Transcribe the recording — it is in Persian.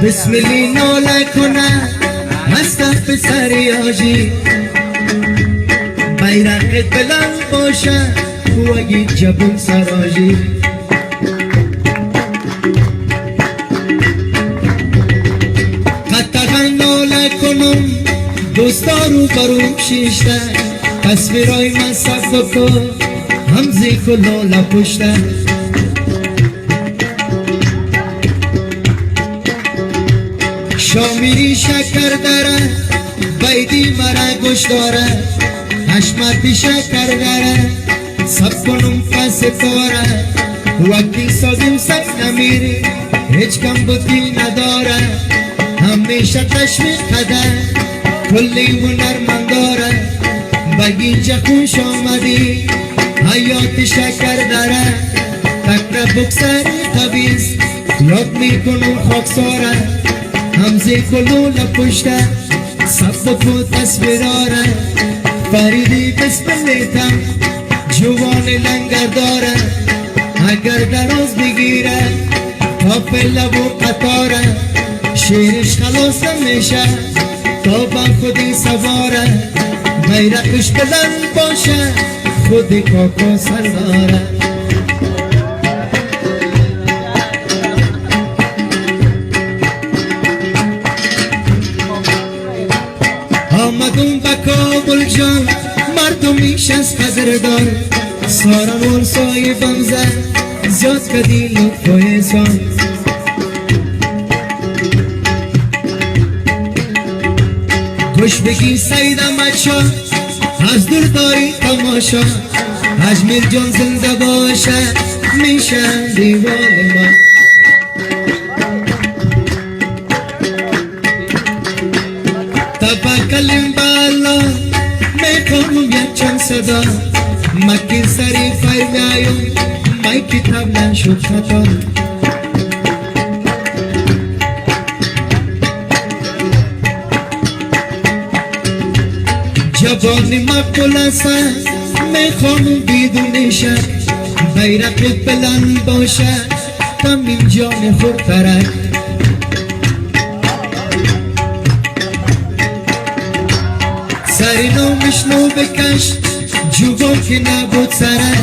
بسملی ناله کنه هست پسر آجی بیرقت بلند باشه وگی جبون سراجی قطقا ناله کنم دوستا رو بروم شیشته تصویرای من سب بکن همزی کلاله پشته شامیری شکر داره بیدی مرا گوش داره حشمتی شکر داره سب کنم پس داره وقتی سازیم سک نمیری هیچ کم بودی نداره همیشه تشویق کده کلی هنرمند داره بگینجا خوش آمدی حیات شکر داره تکر بکسری قبیز یاد میکنم خاکساره همزی کلول پشته سب کو تصویراره فریدی بسم لیتم جوان لنگر داره اگر دراز بگیره تا پله و قطاره شیرش خلاص نمیشه تا با خودی سواره بیرقش بلند باشه خودی کاکا سرداره آمدم با کابل جان مردمیش از قدردار سارمون سایه بمزه زیاد کدی لطف و احسان خوش بگی سید احمد شاه از دور داری تماشا اجمیر جان زنده باشه میشه دیوال ما تبکلیم بالا میکنم یک چند صدا مکی سری فیر میایم مای کتاب نشد خطا جوانی مقبول است میخوام بدون شک بیرقت بلند باشه تمیم جان خود ترک سری نو مشنو بکش جوان که نبود سرک